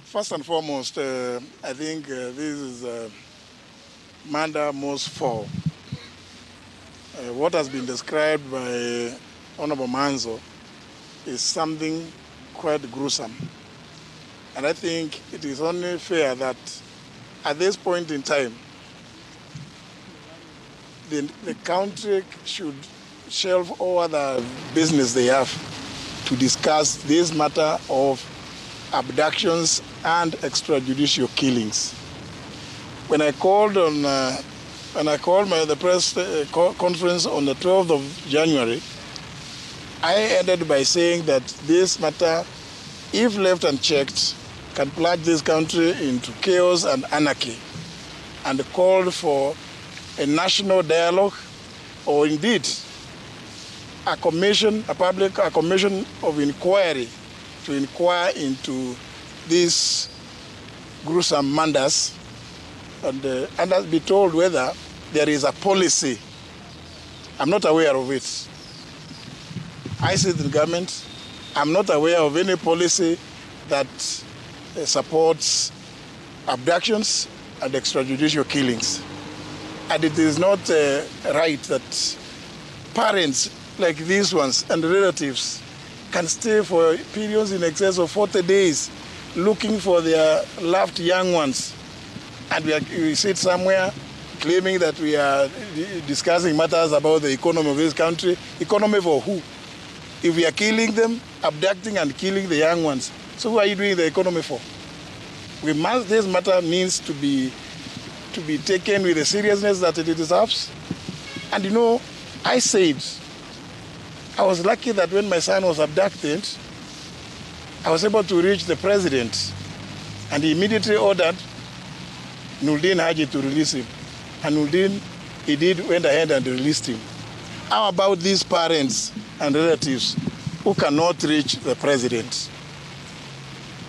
First and foremost, I think this is Manda most for what has been described by Honorable Manzo is something quite gruesome. And I think it is only fair that at this point in time, the country should shelve all other business they have to discuss this matter of abductions and extrajudicial killings. When I called the press conference on the 12th of January, I ended by saying that this matter, if left unchecked, can plunge this country into chaos and anarchy, and called for a national dialogue, or indeed a commission of inquiry to inquire into these gruesome murders and be told whether there is a policy. I'm not aware of it. I sit in government. I'm not aware of any policy that supports abductions and extrajudicial killings. And it is not right that parents like these ones and relatives can stay for periods in excess of 40 days looking for their loved young ones. And we sit somewhere claiming that we are discussing matters about the economy of this country. Economy for who? If we are killing them, abducting and killing the young ones, so who are you doing the economy for? This matter needs to be taken with the seriousness that it deserves. And you know, I was lucky that when my son was abducted, I was able to reach the president, and he immediately ordered Nurdin Haji to release him. And Nurdin, went ahead and released him. How about these parents and relatives who cannot reach the president?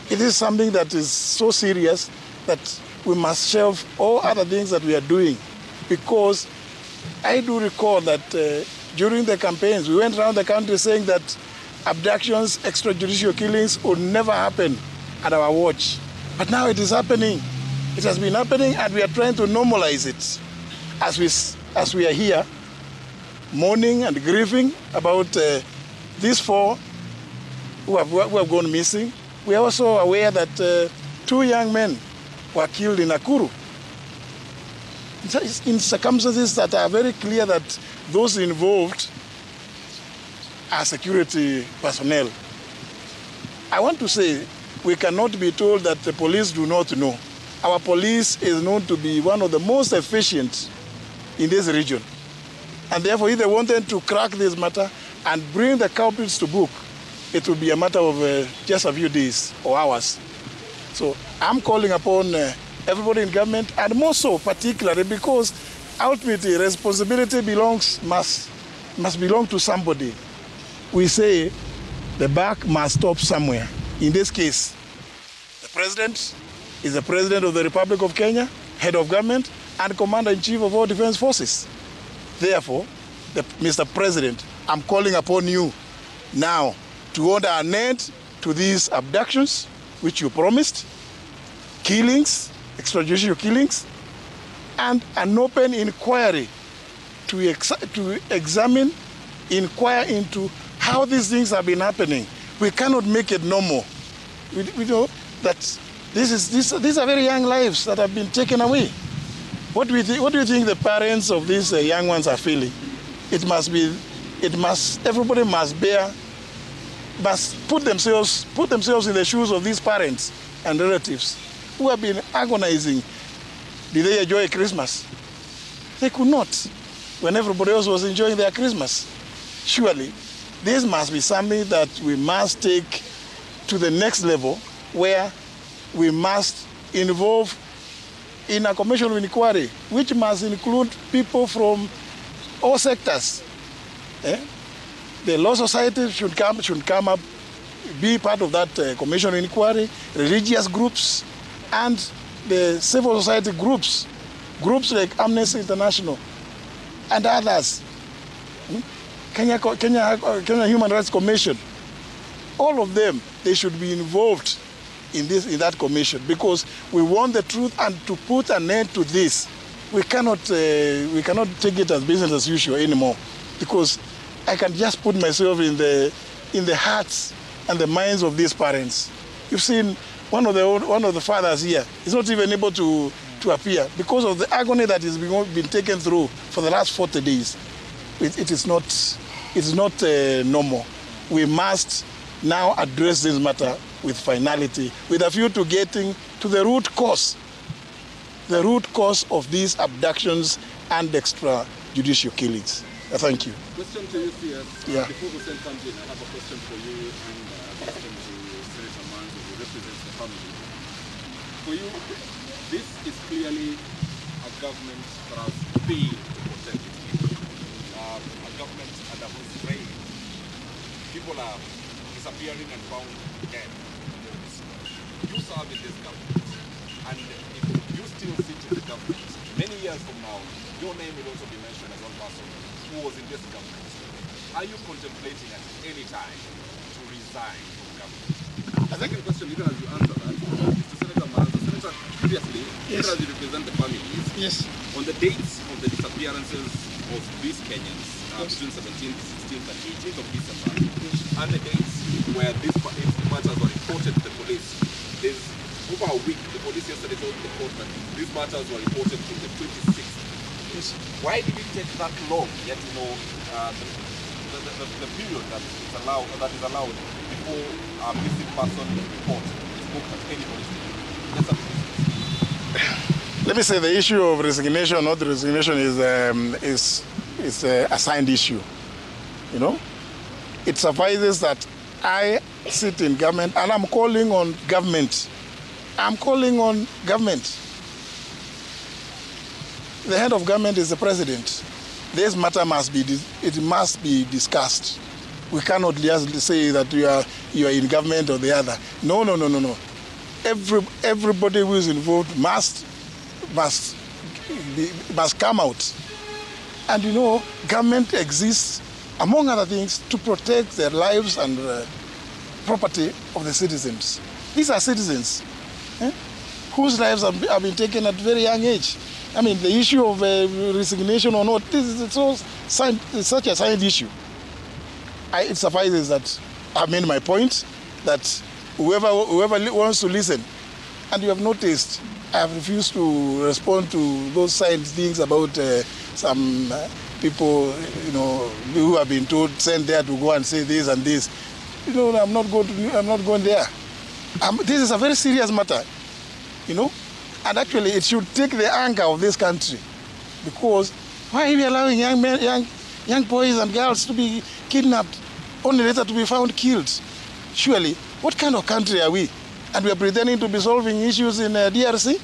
It is something that is so serious that we must shelve all other things that we are doing, because I do recall that during the campaigns, we went around the country saying that abductions, extrajudicial killings would never happen at our watch. But now it is happening. It has been happening, and we are trying to normalize it. As we are here, mourning and grieving about these four who have gone missing. We are also aware that 2 young men were killed in Nakuru. In circumstances that are very clear that those involved are security personnel. I want to say we cannot be told that the police do not know. Our police is known to be one of the most efficient in this region. And therefore, if they wanted to crack this matter and bring the culprits to book, it will be a matter of just a few days or hours. So I'm calling upon everybody in government, and more so particularly because ultimately responsibility must belong to somebody. We say the buck must stop somewhere. In this case, the president is the president of the Republic of Kenya, head of government, and commander-in-chief of all defense forces. Therefore, Mr. President, I'm calling upon you now to order an end to these abductions, which you promised, killings, extrajudicial killings, and an open inquiry to examine, inquire into how these things have been happening. We cannot make it normal. We know that these are very young lives that have been taken away. What do you think the parents of these young ones are feeling? Everybody must put themselves in the shoes of these parents and relatives who have been agonizing. Did they enjoy Christmas? They could not, when everybody else was enjoying their Christmas. Surely, this must be something that we must take to the next level, where we must involve in a commission of inquiry, which must include people from all sectors. The law society should come up, be part of that commission of inquiry, religious groups, and the civil society groups like Amnesty International and others. Kenya Human Rights Commission. All of them, they should be involved in that commission, because we want the truth and to put an end to this. We cannot take it as business as usual anymore, because I can just put myself in the hearts and the minds of these parents. You've seen one of the fathers here is not even able to appear because of the agony that is been taken through for the last 40 days. It is not normal. We must now address this matter with finality, with a view to getting to the root cause of these abductions and extrajudicial killings. Thank you. Question to you, CS. Yeah. Before Hussein comes in, I have a question for you and a question to Senator Manzo, who represents the family. For you, this is clearly a government that has failed to protect its people. A government under whose reign people are disappearing and found dead. You serve in this government, and if you still sit in the government, many years from now, your name will also be mentioned as one person who was in this government. Are you contemplating at any time to resign from government? The second question, even as you answer that, is to Senator Manzo. Senator, previously, yes, as you represent the families, yes, on the dates of the disappearances of these Kenyans, yes, between 17th, 16th, and 18th of December, yes, and the dates where these matters were reported to the police, there's over a week. The police yesterday told the court that these matters were reported to the 26th. yes. Why did it take that long, yet the period that is allowed before a missing person report is booked at any police station? Let me say the issue of resignation, not resignation, is a signed issue. You know, it suffices that I sit in government and I'm calling on government. I'm calling on government. The head of government is the president. This matter must be discussed. We cannot just say that you are in government or the other. No. Everybody who is involved must come out. And you know, government exists, among other things, to protect the lives and property of the citizens. These are citizens whose lives have been taken at a very young age. I mean, the issue of resignation or not, it's such a signed issue. It suffices that I've made my point, that whoever wants to listen, and you have noticed, I have refused to respond to those side things about some people, you know, who have been sent there to go and say this and this. You know, I'm not going there. This is a very serious matter, you know, and actually it should take the anger of this country, because why are we allowing young boys and girls to be kidnapped, only later to be found killed? Surely, what kind of country are we? And we are pretending to be solving issues in DRC?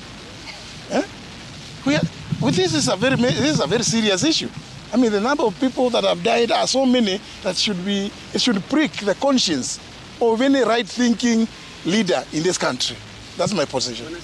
This is a very serious issue. I mean, the number of people that have died are so many that it should prick the conscience of any right-thinking leader in this country. That's my position.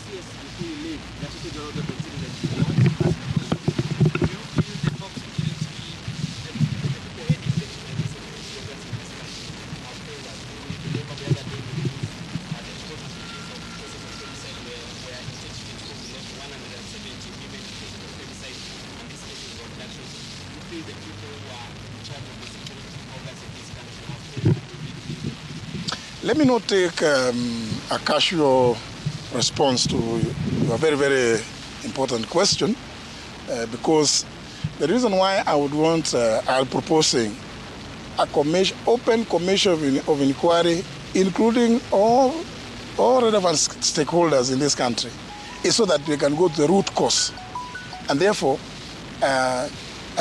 Let me not take a casual response to your very, very important question, because the reason why I would want, I'm proposing a open commission of inquiry, including all relevant stakeholders in this country, is so that we can go to the root cause. And therefore, and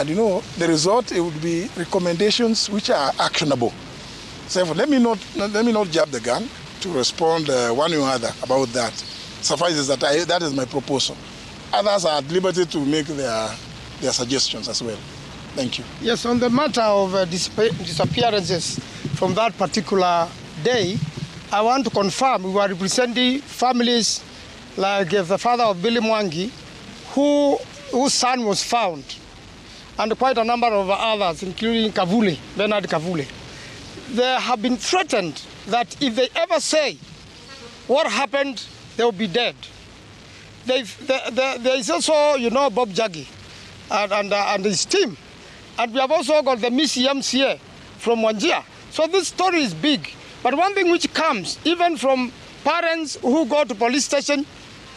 you know, the result, it would be recommendations which are actionable. So let me not jump the gun to respond one or other about that. Suffices that that is my proposal. Others are at liberty to make their suggestions as well. Thank you. Yes, on the matter of disappearances from that particular day, I want to confirm we were representing families like the father of Billy Mwangi, whose son was found, and quite a number of others, including Bernard Kavule. They have been threatened that if they ever say what happened, they'll be dead. There is also, you know, Bob Jaggi and his team. And we have also got the Miss MCA from Wajir. So this story is big. But one thing which comes, even from parents who go to police station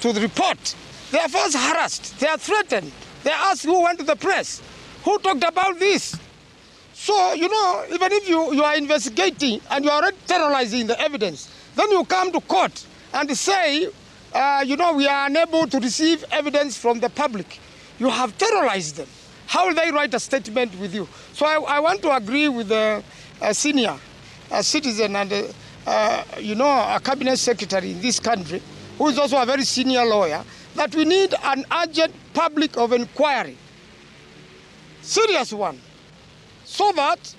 to report, they are first harassed, they are threatened. They ask who went to the press, who talked about this. So, you know, even if you are investigating and you are already terrorizing the evidence, then you come to court and say, you know, we are unable to receive evidence from the public. You have terrorized them. How will they write a statement with you? So I want to agree with the senior citizen and, you know, a cabinet secretary in this country, who is also a very senior lawyer, that we need an urgent public of inquiry, serious one, so that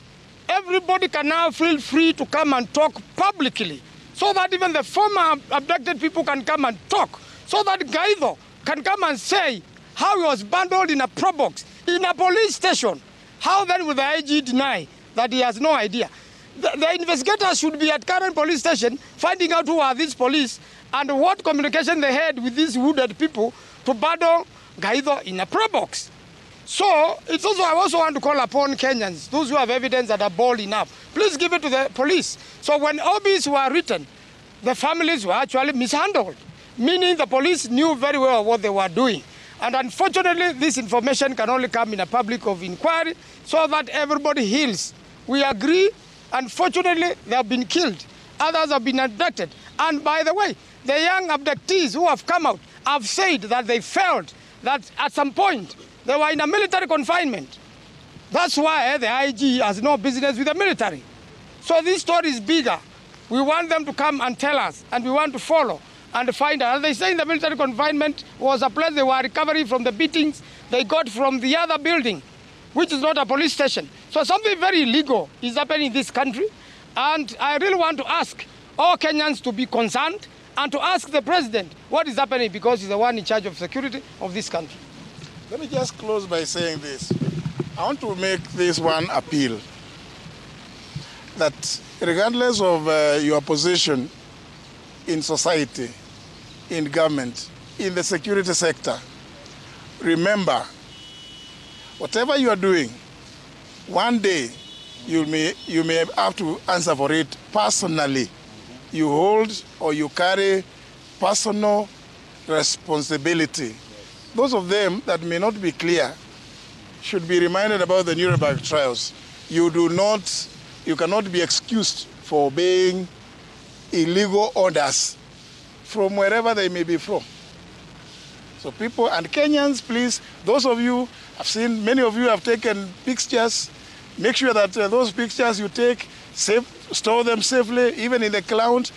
everybody can now feel free to come and talk publicly, so that even the former abducted people can come and talk, so that Gaido can come and say how he was bundled in a probox in a police station. How then will the IG deny that he has no idea? The investigators should be at current police station finding out who are these police and what communication they had with these wounded people to bundle Gaido in a probox. So it's also, I also want to call upon Kenyans, those who have evidence that are bold enough, please give it to the police. So when OBs were written, the families were actually mishandled, meaning the police knew very well what they were doing. And unfortunately, this information can only come in a public of inquiry so that everybody heals. We agree, unfortunately, they have been killed. Others have been abducted. And by the way, the young abductees who have come out have said that they felt that at some point they were in a military confinement. That's why the IG has no business with the military. So this story is bigger. We want them to come and tell us, and we want to follow and find out. As they say, in the military confinement was a place they were recovering from the beatings they got from the other building, which is not a police station. So something very illegal is happening in this country. And I really want to ask all Kenyans to be concerned and to ask the president what is happening, because he's the one in charge of security of this country. Let me just close by saying this. I want to make this one appeal, that regardless of your position in society, in government, in the security sector, remember, whatever you are doing, one day you may have to answer for it personally. You hold or you carry personal responsibility. Those of them that may not be clear should be reminded about the Nuremberg trials. You cannot be excused for obeying illegal orders from wherever they may be from. So people and Kenyans, please, those of you, I've seen many of you have taken pictures. Make sure that those pictures you take, store them safely, even in the cloud.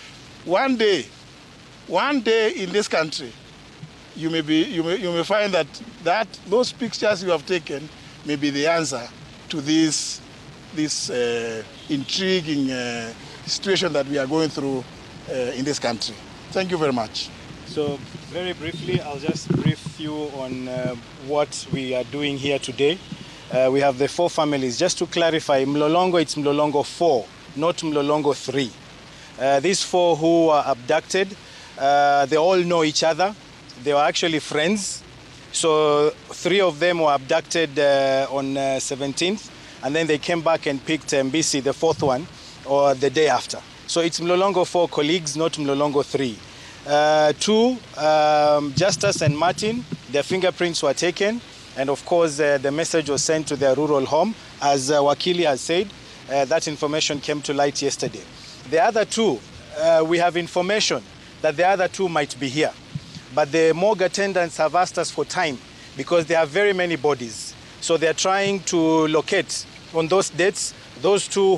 One day in this country, you may find that those pictures you have taken may be the answer to this intriguing situation that we are going through in this country. Thank you very much. So very briefly, I'll just brief you on what we are doing here today. We have the 4 families. Just to clarify, Mlolongo, it's Mlolongo 4, not Mlolongo 3. These 4 who were abducted, they all know each other. They were actually friends. So 3 of them were abducted on 17th, and then they came back and picked Mbisi, the 4th one, or the day after. So it's Mlolongo 4 colleagues, not Mlolongo 3. 2, Justus and Martin, their fingerprints were taken, and of course the message was sent to their rural home. As Wakili has said, that information came to light yesterday. The other 2, we have information that the other 2 might be here. But the morgue attendants have asked us for time because there are very many bodies. So they're trying to locate on those dates those 2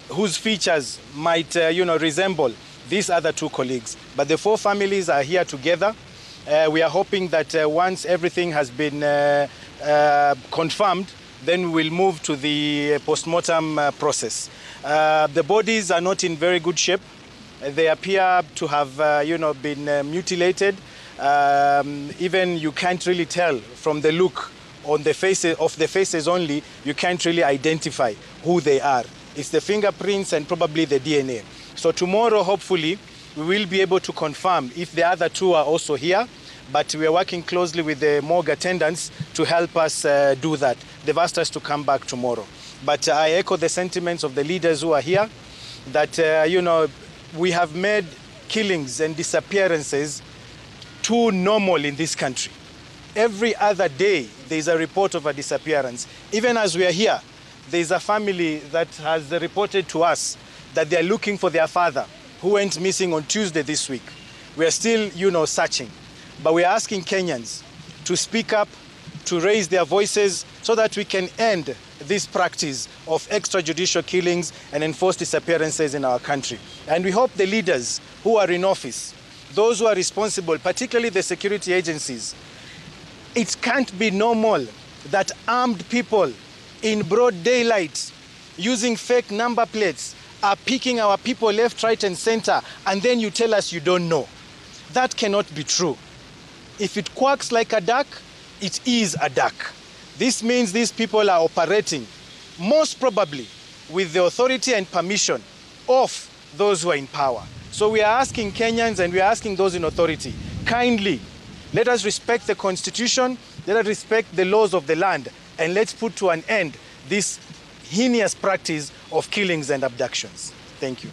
whose features might resemble these other 2 colleagues. But the 4 families are here together. We are hoping that once everything has been confirmed, then we'll move to the post-mortem process. The bodies are not in very good shape. They appear to have been mutilated. Even you can't really tell from the look on the faces only, you can't really identify who they are. It's the fingerprints and probably the DNA. So tomorrow, hopefully, we will be able to confirm if the other two are also here, but we are working closely with the morgue attendants to help us do that. They've asked us to come back tomorrow. But I echo the sentiments of the leaders who are here, that, you know, we have made killings and disappearances too normal in this country. Every other day, there's a report of a disappearance. Even as we are here, there's a family that has reported to us that they're looking for their father who went missing on Tuesday this week. We are still, you know, searching. But we are asking Kenyans to speak up, to raise their voices so that we can end this practice of extrajudicial killings and enforced disappearances in our country. And we hope the leaders who are in office, those who are responsible, particularly the security agencies, it can't be normal that armed people in broad daylight using fake number plates are picking our people left, right, and center, and then you tell us you don't know. That cannot be true. If it quacks like a duck, it is a duck. This means these people are operating, most probably, with the authority and permission of those who are in power. So we are asking Kenyans and we are asking those in authority, kindly, let us respect the Constitution, let us respect the laws of the land, and let's put to an end this heinous practice of killings and abductions. Thank you.